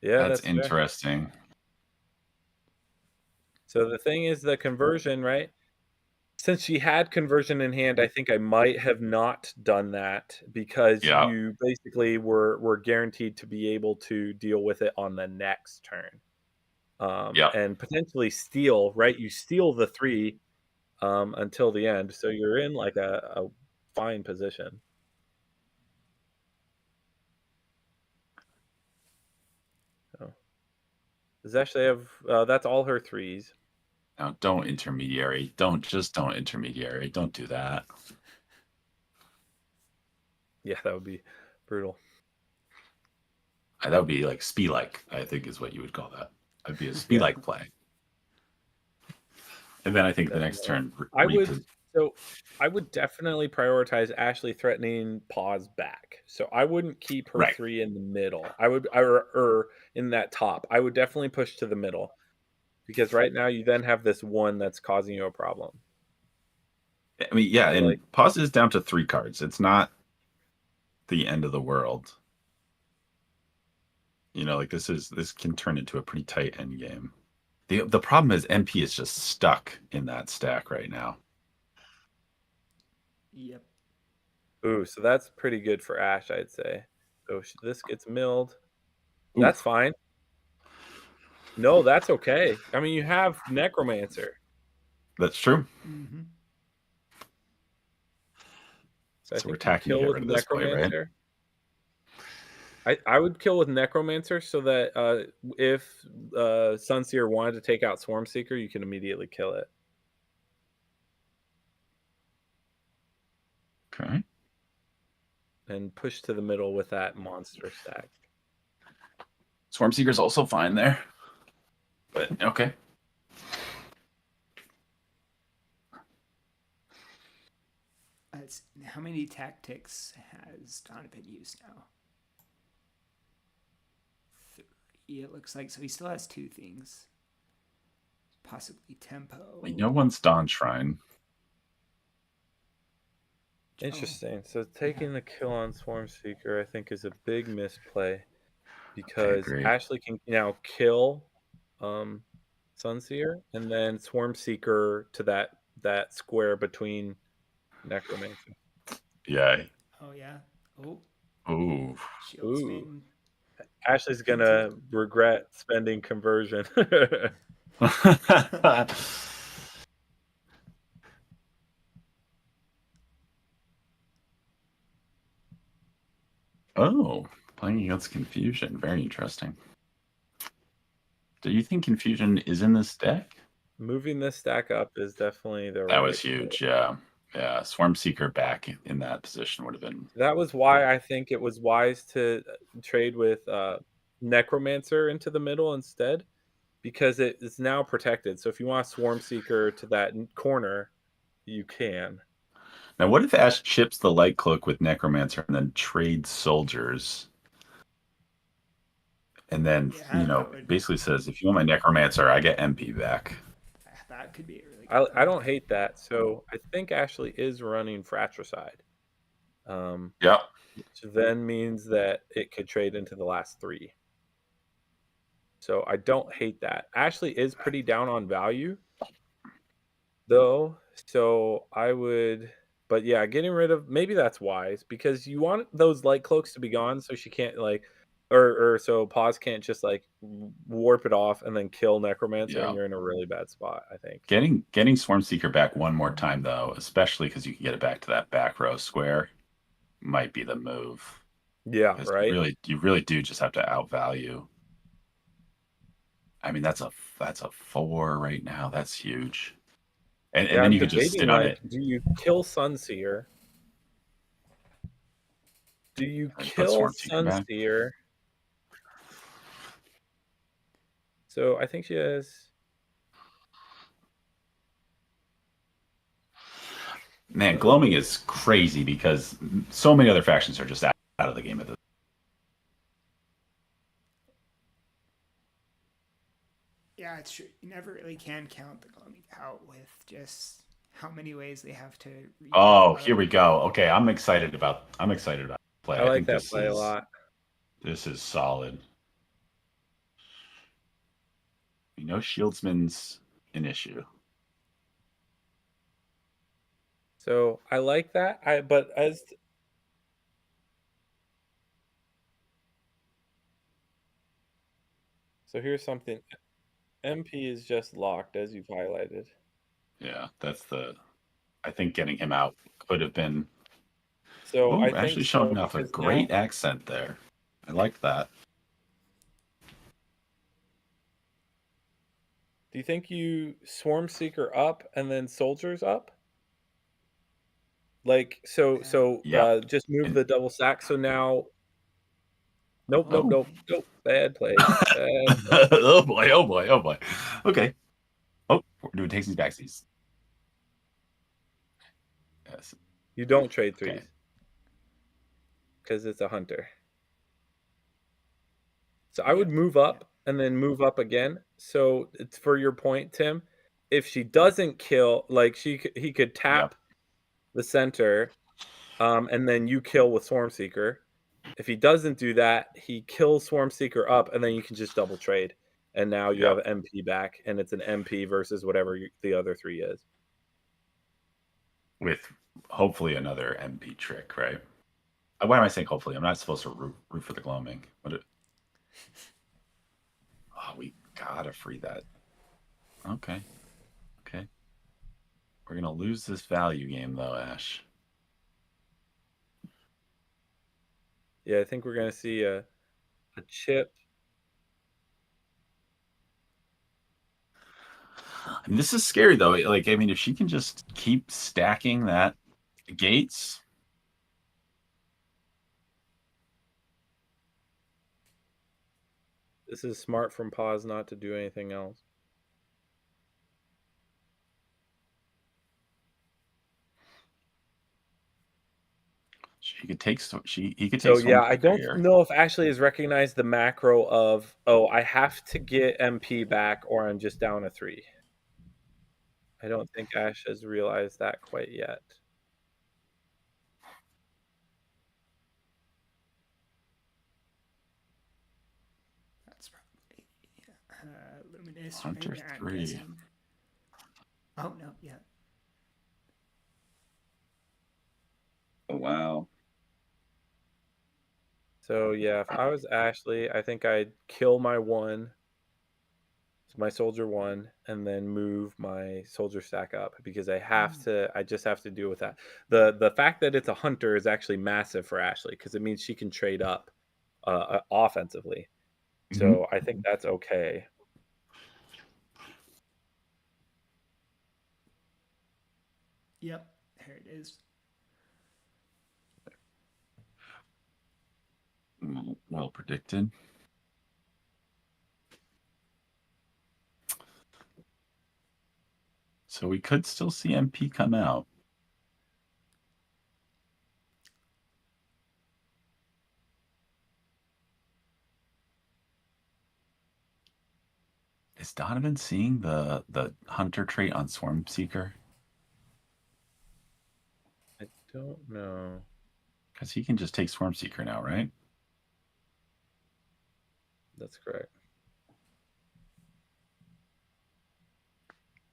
A: Yeah,
C: that's
A: fair.
C: interesting.
A: So the thing is the conversion, right? Since she had conversion in hand, I think I might have not done that because you basically were guaranteed to be able to deal with it on the next turn. And potentially steal, right? You steal the 3 until the end. So you're in like a fine position. So does Ashley have that's all her 3s.
C: Now, don't intermediary. Don't intermediary. Don't do that.
A: Yeah, that would be brutal.
C: That would be like Spee-like, I think is what you would call that. That'd be a Spee-like play. And then I think the next turn...
A: I would definitely prioritize Ashley threatening pause back. So I wouldn't keep her 3 in the middle. I would, or in that top. I would definitely push to the middle. Because right now you then have this 1 that's causing you a problem.
C: I mean, yeah, and pause is down to 3 cards. It's not the end of the world. You know, like this can turn into a pretty tight end game. The problem is MP is just stuck in that stack right now.
B: Yep.
A: Ooh, so that's pretty good for Ash, I'd say. So this gets milled. That's fine. No, that's okay. I mean, you have Necromancer.
C: That's true.
A: So
C: we're attacking here with this play, right?
A: I would kill with Necromancer so that if Sunseer wanted to take out Swarmseeker, you can immediately kill it.
C: Okay.
A: And push to the middle with that monster stack.
C: Swarmseeker's also fine there. But okay.
B: How many tactics has Donovan used now? 3, it looks like. So he still has 2 things. Possibly tempo.
C: No one's Dawn Shrine.
A: Interesting. So taking the kill on Swarmseeker, I think, is a big misplay because Ashley can now kill Sunseer and then Swarmseeker to that square between Necromancer.
C: Yeah.
B: Oh yeah. Oh.
C: Ooh.
B: Shieldsman.
A: Ashley's gonna regret spending conversion.
C: Oh, playing against Confusion. Very interesting. Do you think Confusion is in this deck?
A: Moving this stack up is definitely the
C: That
A: right
C: was huge, yeah. Yeah, Swarmseeker back in that position would have been...
A: That was why I think it was wise to trade with Necromancer into the middle instead, because it is now protected. So if you want a Swarmseeker to that corner, you can.
C: Now, what if Ash chips the Light Cloak with Necromancer and then trades Soldiers? And then, basically says, if you want my Necromancer, I get MP back.
B: That could be a really good
A: I don't hate that. So I think Ashley is running Fratricide.
C: Yeah.
A: Which then means that it could trade into the last 3. So I don't hate that. Ashley is pretty down on value, though. So I would... But yeah, getting rid of... Maybe that's wise, because you want those Light Cloaks to be gone so she can't, like... Or so Pause can't just, like, warp it off and then kill Necromancer, and you're in a really bad spot, I think.
C: Getting Swarmseeker back one more time, though, especially because you can get it back to that back row square, might be the move.
A: Yeah, right?
C: You really do just have to outvalue. I mean, that's a 4 right now. That's huge. And then you could just sit on it.
A: Do you kill Sunseer? Do you kill Sunseer? So I think she has...
C: Man, Gloaming is crazy because so many other factions are just out of the game at this.
B: Yeah, it's true. You never really can count the Gloaming out with just how many ways they have to.
C: Oh, here we go. Okay, I'm excited about play.
A: I like that play a lot.
C: This is solid. Shieldsman's an issue.
A: So I like that. So here's something. MP is just locked, as you've highlighted.
C: Yeah, I think getting him out could have been...
A: So I think
C: actually showing off a great accent there. I like that.
A: Do you think you Swarmseeker up and then Soldiers up? Like, just move the double stack. So now... Nope. Bad play.
C: Oh boy. Okay. Oh, we're doing takesies backsies. Yes.
A: You don't trade 3s. Because it's a hunter. So I would move up and then move up again. So it's for your point, Tim. If she doesn't kill, like he could tap the center, and then you kill with Swarmseeker. If he doesn't do that, he kills Swarmseeker up, and then you can just double trade. And now you have MP back, and it's an MP versus whatever the other 3 is.
C: With hopefully another MP trick, right? Why am I saying hopefully? I'm not supposed to root for the Gloaming. We gotta free that. Okay. We're gonna lose this value game, though, Ash.
A: Yeah, I think we're gonna see a a chip.
C: I mean, this is scary though. Like, I mean, if she can just keep stacking that gates.
A: This is smart from Pause not to do anything else.
C: He could take
A: So yeah, I don't know if Ashley has recognized the macro of, oh, I have to get MP back or I'm just down a 3. I don't think Ash has realized that quite yet.
B: That's probably Luminous.
C: Hunter
B: Right? I'm
C: 3.
B: guessing. Oh no, yeah.
C: Oh wow.
A: So yeah, if I was Ashley, I think I'd kill my 1, my soldier 1, and then move my soldier stack up because I just have to deal with that. The fact that it's a hunter is actually massive for Ashley because it means she can trade up offensively. So I think that's okay.
B: Yep, there it is.
C: Well predicted. So we could still see MP come out. Is Donovan seeing the hunter trait on Swarm Seeker?
A: I don't know.
C: Because he can just take Swarm Seeker now, right?
A: That's correct.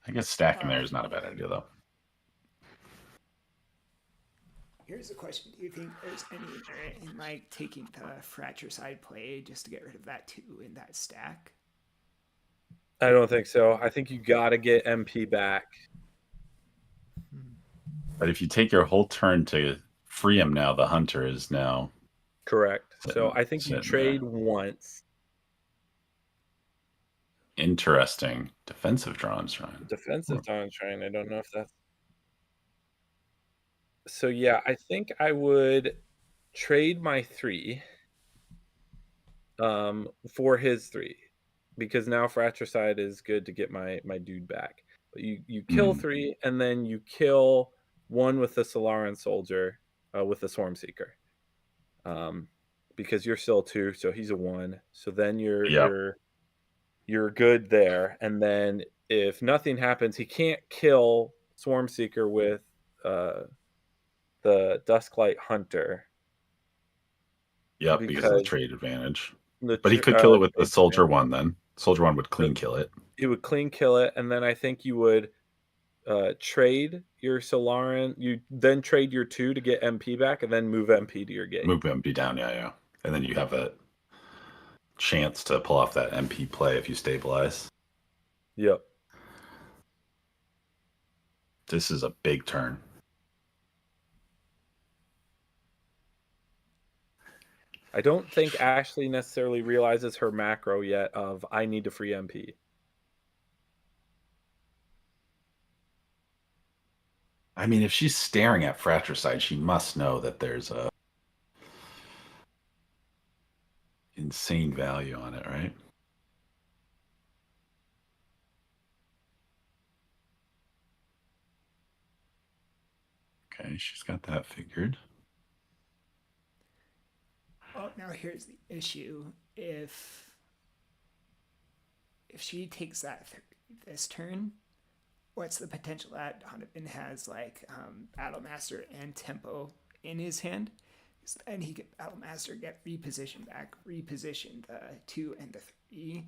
C: I guess stacking there is not a bad idea, though.
B: Here's the question: do you think there's any merit in like taking the fratricide play just to get rid of that 2 in that stack?
A: I don't think so. I think you got to get MP back.
C: But if you take your whole turn to free him now, the hunter is now...
A: Correct. So I think you trade once.
C: Interesting. Defensive Drawn Shrine.
A: Defensive Drawn Shrine. I don't know if that's... So yeah, I think I would trade my 3 for his 3. Because now fratricide is good to get my dude back. But you kill 3 and then you kill 1 with the Solaran soldier with the Swarm Seeker. Because you're still 2, so he's a 1. So then you're good there. And then if nothing happens, he can't kill Swarm Seeker with the Dusklight Hunter.
C: Yep, because of the trade advantage. But he could kill it with the Soldier 1 then. Soldier 1 would clean kill it.
A: He would clean kill it, and then I think you would trade your Solaran. You then trade your 2 to get MP back, and then move MP to your gate.
C: Move MP down, yeah. And then you have a chance to pull off that MP play if you stabilize.
A: Yep.
C: This is a big turn.
A: I don't think Ashley necessarily realizes her macro yet of I need to free MP.
C: I mean, if she's staring at fratricide, she must know that there's a insane value on it, right? Okay, she's got that figured.
B: Well, now here's the issue. If she takes that this turn, what's the potential that Donovan has like Battle Master and Tempo in his hand? And he could Battle Master get repositioned back, reposition the 2 and the 3,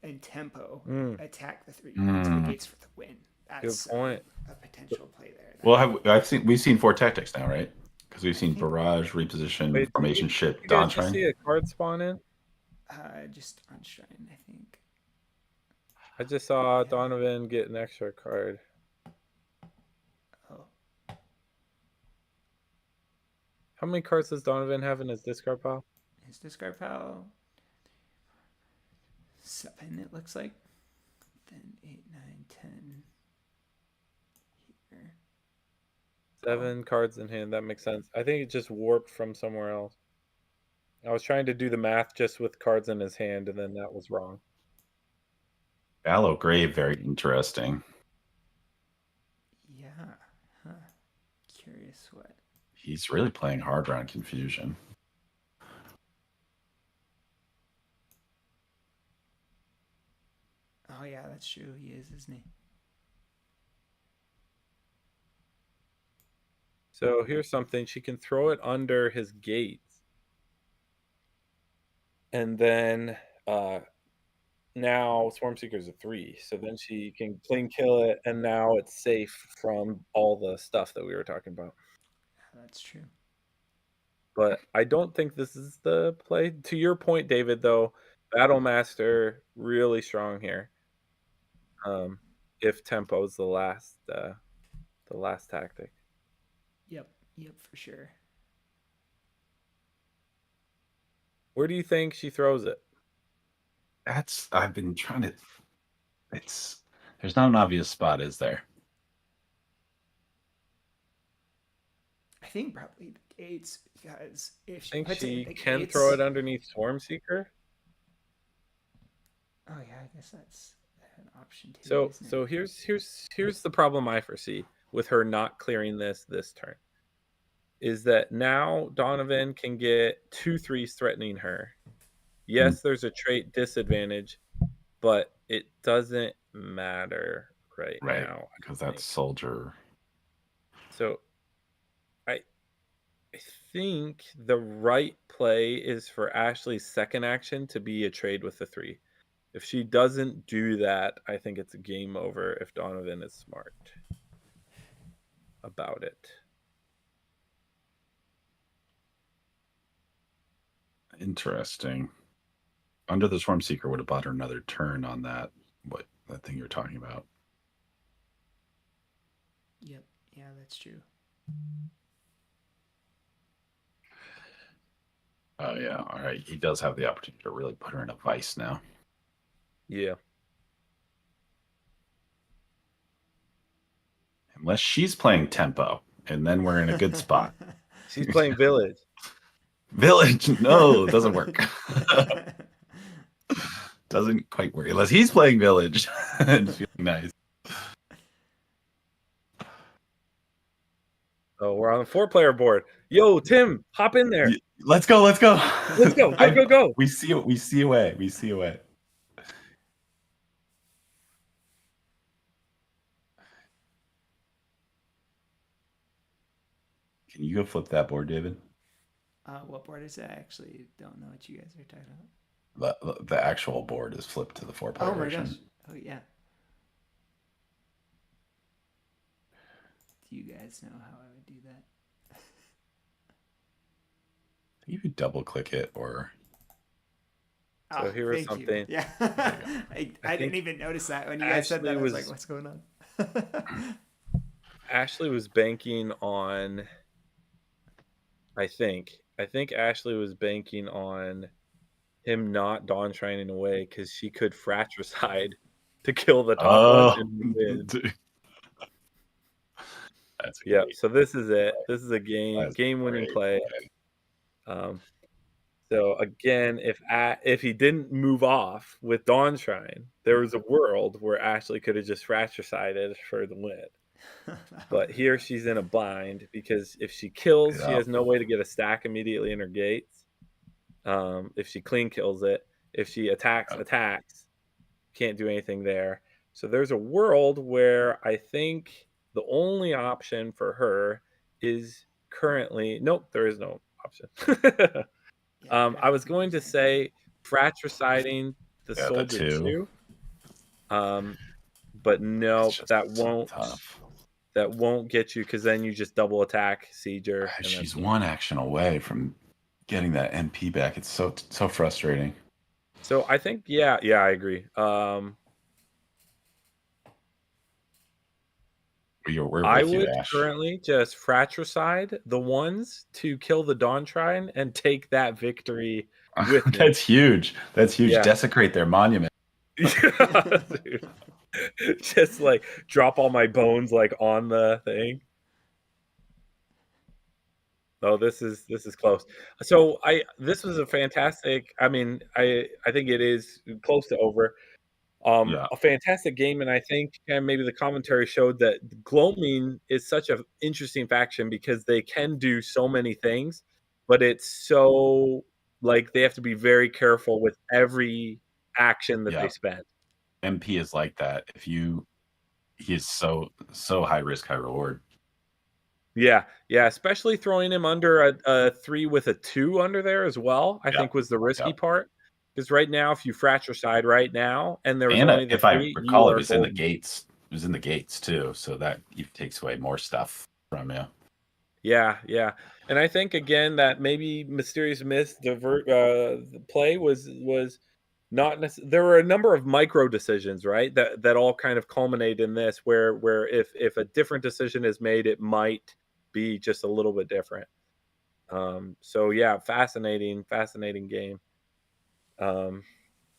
B: and Tempo attack the 3 to the gates for the win. That's
A: good point.
B: A potential play there.
C: Well, we've seen 4 tactics now, right? Because we've seen barrage, reposition, formation, ship, Dawn Shrine.
A: Did you see a card spawn in?
B: Just on Shrine, I think.
A: I just saw Donovan get an extra card.
B: Oh.
A: How many cards does Donovan have in his discard pile?
B: His discard pile 7, it looks like. Then 8, 9, 10. Here.
A: 7 cards in hand. That makes sense. I think it just warped from somewhere else. I was trying to do the math just with cards in his hand, and then that was wrong.
C: Fallow Grave, very interesting.
B: Yeah. Huh. Curious what.
C: He's really playing hard around confusion.
B: Oh, yeah, that's true. He is, isn't he?
A: So here's something. She can throw it under his gates. And then now Swarm Seeker's a 3. So then she can clean kill it, and now it's safe from all the stuff that we were talking about.
B: Yeah, that's true.
A: But I don't think this is the play. To your point, David, though, Battle Master really strong here. If tempo's the last tactic.
B: Yep, for sure.
A: Where do you think she throws it?
C: I've been trying to. There's not an obvious spot, is there?
B: I think probably the gates, because if she
A: Think
B: puts it in
A: she
B: the
A: can
B: gates,
A: throw it underneath Swarm Seeker?
B: Oh yeah, I guess that's an option too.
A: So
B: isn't it?
A: so here's the problem I foresee with her not clearing this turn. Is that now Donovan can get 2/3s threatening her. Yes, there's a trait disadvantage, but it doesn't matter right now.
C: Because that's soldier.
A: So I think the right play is for Ashley's second action to be a trade with the 3. If she doesn't do that, I think it's a game over if Donovan is smart about it.
C: Interesting. Under the Swarm Seeker would have bought her another turn on that thing you're talking about.
B: Yep. Yeah, that's true.
C: Oh yeah. All right. He does have the opportunity to really put her in a vice now.
A: Yeah.
C: Unless she's playing tempo, and then we're in a good spot.
A: She's playing Village.
C: Village, no, it doesn't work. Doesn't quite work unless he's playing Village and feeling nice.
A: Oh, we're on a 4-player board. Yo, Tim, hop in there.
C: Let's go.
A: Let's go. Go.
C: We see a way. Can you go flip that board, David?
B: What board is that? I actually don't know what you guys are talking about.
C: The actual board is flipped to the 4-player version.
B: Gosh. Oh yeah. Do you guys know how I would do that?
C: You could double click it or.
A: So here is something.
B: Yeah. I didn't even notice that when you guys said that. I was like, what's going on?
A: Ashley was banking on. I think Ashley was banking on him not Dawn Shining away because she could fratricide to kill the top one and win.
C: That's
A: yeah.
C: great.
A: So this is it. This is a game-winning play. So again, if he didn't move off with Dawn Shrine, there was a world where Ashley could have just fratricided for the win. But here she's in a bind because if she kills, she has no way to get a stack immediately in her gates. If she clean kills it, if she attacks, can't do anything there. So there's a world where I think the only option for her is currently there is no option. I was going to say fratriciding the soldier too. But no, that won't get you because then you just double attack Sieger.
C: She's one action away from getting that MP back. It's so frustrating.
A: So I think yeah, I agree. I would currently just fratricide the ones to kill the Dawn Shrine and take that victory with me.
C: That's huge.
A: Yeah.
C: Desecrate their monument.
A: Yeah, dude. Just like drop all my bones like on the thing. Oh, this is close. So this was a fantastic. I mean, I think it is close to over.
C: Yeah.
A: A fantastic game, and I think maybe the commentary showed that Gloaming is such an interesting faction because they can do so many things, but it's so like they have to be very careful with every action that they
C: Yeah.
A: spend.
C: MP is like that. He is so high risk, high reward.
A: Yeah, especially throwing him under a 3 with a 2 under there as well, I think was the risky part. Because right now, if you fratricide right now, and there was only the
C: if I
A: 3,
C: recall,
A: you
C: it
A: are
C: was in the
A: golden.
C: gates. It was in the gates too, so that takes away more stuff from you.
A: Yeah, and I think again that maybe Mysterious Mist the play was not there were a number of micro decisions, right? That all kind of culminate in this where if a different decision is made, it might be just a little bit different. So yeah, fascinating game.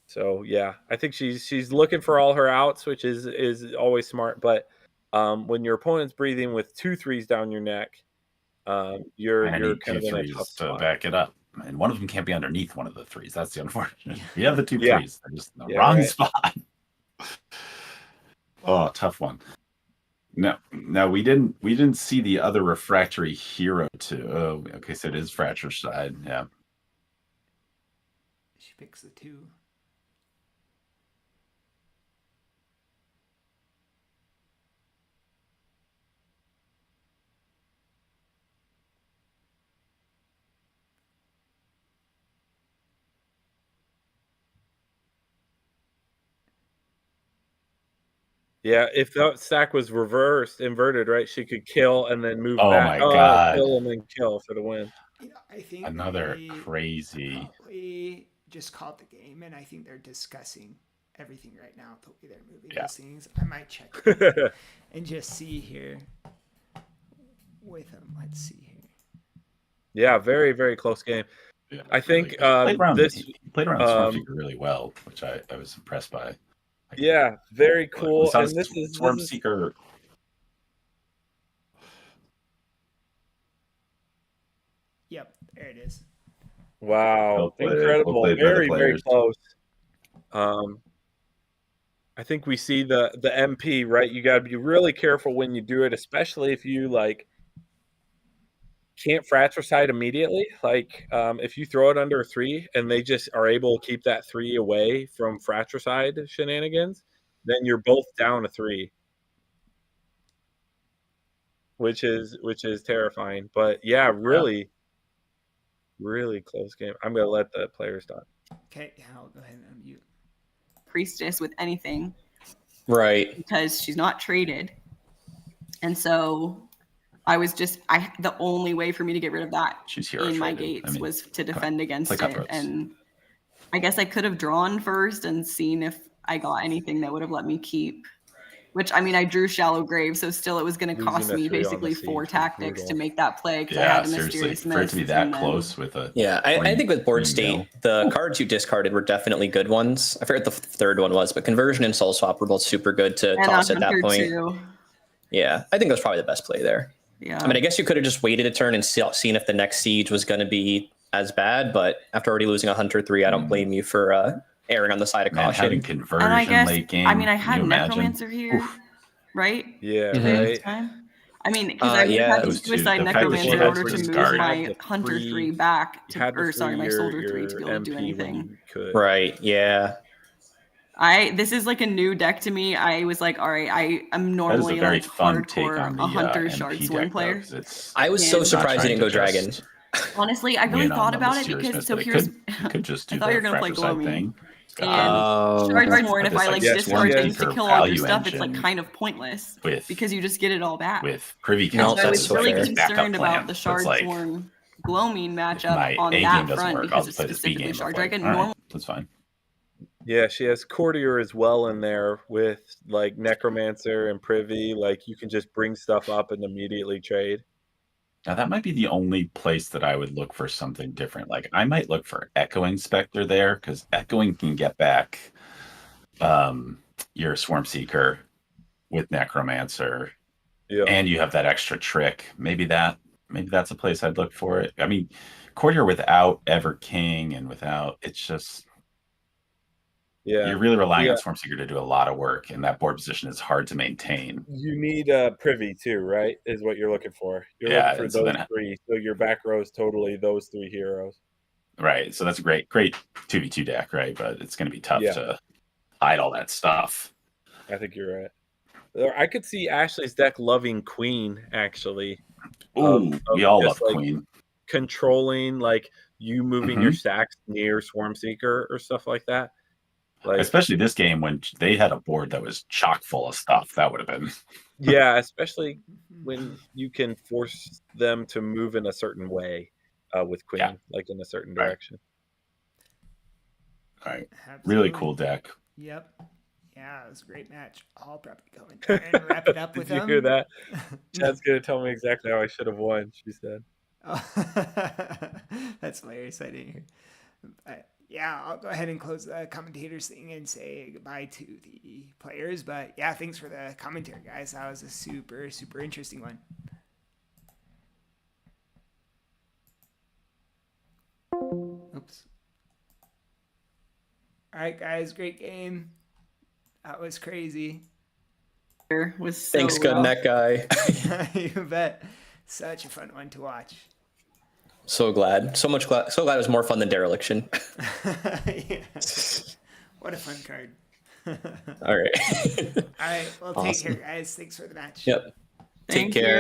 A: So yeah, I think she's looking for all her outs, which is always smart. But when your opponent's breathing with 2 3s down your neck, you're kind of in a tough
C: to
A: spot.
C: back it up, and one of them can't be underneath one of the 3s. That's the unfortunate. You have the 2
A: Yeah.
C: 3s, they're just in the wrong spot. Oh, tough one. No, we didn't see the other refractory hero too. Oh, okay, so it is fratricide. Yeah.
B: She picks the 2.
A: Yeah, if that stack was inverted, right? She could kill and then move
C: Oh
A: back.
C: my God.
A: Kill and then kill for the win.
B: You know, I think
C: Another
B: they
C: crazy.
B: probably just called the game, and I think they're discussing everything right now. The way they're moving
C: Yeah.
B: these things, I might check and just see here with them. Let's see here.
A: Yeah, very very close game.
C: Yeah,
A: I think
C: he played around
A: this
C: he played around Swarm Seeker really well, which I was impressed by.
A: Yeah, very cool.
C: And
A: And this is
C: Swarm Seeker.
B: Yep, there it is.
A: Wow,
C: Well played.
A: incredible.
C: Well played by the
A: Very very
C: players.
A: close. I think we see the MP, right? You got to be really careful when you do it, especially if you like can't fratricide immediately. Like if you throw it under a 3 and they just are able to keep that 3 away from fratricide shenanigans, then you're both down a 3, which is terrifying. But yeah, really really close game. I'm gonna let the players talk.
B: Okay, yeah, I'll go ahead and unmute.
D: Priestess with anything
E: Right.
D: because she's not traded, and so the only way for me to get rid of that
C: She's hero
D: in my
C: traded.
D: gates was to defend against it,
C: cutthroats.
D: and I guess I could have drawn first and seen if I got anything that would have let me keep. Which, I mean, I drew Shallow Grave, so still it was going to cost
A: Losing a
D: me
A: 3 on the
D: basically
A: siege
D: 4
A: was
D: tactics to
A: brutal.
D: make that play because I
C: Yeah,
D: had the
C: seriously,
D: Mysterious
C: for it to be
D: Mist,
C: that
D: and then-
C: close with a
E: I think with board
C: 3
E: state,
C: mil.
E: the cards you discarded were definitely good ones. I forget the third one was, but Conversion and Soul Swap were both super good to
D: and
E: toss at that
D: Hunter
E: point.
D: too.
E: Yeah, I think that was probably the best play there.
D: Yeah.
E: I mean, I guess you could have just waited a turn and seen if the next siege was going to be as bad, but after already losing a Hunter 3, I don't blame you for erring on the side of
C: Man,
E: caution.
C: having conversion
D: and I guess,
C: late game.
D: I mean, I
C: can
D: had
C: you imagine?
D: Necromancer here,
C: Oof.
D: right?
A: Yeah,
E: Mhm.
A: right.
D: Time? I mean, because I would
E: yeah,
D: have had to
C: those two-
D: suicide
C: the fact that she
D: Necromancer in
C: had
D: order
C: to
D: to move
C: discard-
D: my
A: had the
D: Hunter
A: free-
D: 3 back
A: You had to
D: or sorry,
A: free
D: my Soldier
A: your
D: 3 to be able to do
A: MP when
D: anything.
A: you could.
E: Right, yeah.
D: This is like a new deck to me. I was like, all right, I am
C: That is
D: normally
C: a very
D: like
C: fun take
D: hardcore
C: on the
D: a Hunter
C: MP
D: Shard
C: deck,
D: Swing
C: though,
D: player.
C: 'cause it's
E: I was so
D: And-
E: surprised you didn't go
C: trying to
E: Dragon.
C: just
D: Honestly, I really
C: win on
D: thought
C: the
D: about it
C: Mysterious
D: because
C: Mist,
D: so
C: but
D: here's
C: you could just do
D: I thought
C: the
D: you were gonna play
C: fratricide
D: Gloaming.
C: thing.
D: And
E: Oh.
D: Shard Horn, if
C: This,
D: I like
A: yes,
D: discard
A: yes,
D: things to
C: yes.
D: kill all your
C: Value
D: stuff, it's like
C: engine
D: kind of pointless
C: with
D: because you just get it all back.
C: with Privy
E: No,
C: Council.
D: So I
E: that's
D: was
E: so
D: really
E: fair.
C: as backup
D: concerned
C: plan.
D: about the
C: So
D: Shard
C: it's like,
D: Sworn Gloaming
C: if
D: matchup
C: my
D: on
C: A game
D: that
C: doesn't
D: front
C: work, I'll
D: because
C: just
D: it's
C: play this B
D: specifically
C: game.
D: Shard
C: Like,
D: Dragon.
C: all right,
D: Normal
C: that's fine.
A: Yeah, she has Courtier as well in there with like Necromancer and Privy. Like you can just bring stuff up and immediately trade.
C: Now that might be the only place that I would look for something different. Like I might look for Echoing Spectre there because Echoing can get back your Swarm Seeker with Necromancer,
A: Yeah.
C: and you have that extra trick. Maybe that's a place I'd look for it. I mean, Courtier without Ever King and without, it's just,
A: Yeah.
C: you're really relying
A: Yeah.
C: on Swarm Seeker to do a lot of work, and that board position is hard to maintain.
A: You need privy too, right? Is what you're looking for. You're
C: Yeah,
A: looking for
C: and so
A: those
C: then-
A: three. So your back row is totally those three heroes.
C: Right. So that's a great 2v2 deck, right? But it's going to be tough
A: Yeah.
C: to hide all that stuff.
A: I think you're right. I could see Ashley's deck loving Queen, actually.
C: Ooh,
A: Of
C: we all
A: just,
C: love
A: like,
C: Queen.
A: Controlling, like, you moving
C: Mhm.
A: your stacks near Swarm Seeker or stuff like that. Like,
C: Especially this game when they had a board that was chock full of stuff. That would have been.
A: yeah, especially when you can force them to move in a certain way with Queen,
C: Yeah.
A: like in a certain
C: Right.
A: direction.
C: All right.
B: Absolutely.
C: Really cool deck.
B: Yep. Yeah, it was a great match. I'll probably go in there and wrap it up with
A: Did you
B: them.
A: hear that? Chad's gonna tell me exactly how I should have won. She said.
B: Oh, that's hilarious. I didn't hear. But yeah, I'll go ahead and close the commentators thing and say goodbye to the players. But yeah, thanks for the commentary, guys. That was a super, super interesting one. Oops. All right, guys, great game. That was crazy.
D: Was so
E: Thanks,
D: well.
E: GudnakGuy.
B: You bet. Such a fun one to watch.
E: So glad. So glad it was more fun than Dereliction.
B: Yeah. What a fun card.
E: All right.
B: All right. Well, take
E: Awesome.
B: care, guys. Thanks for the match.
E: Yep.
D: Thank
E: Take care.
D: you.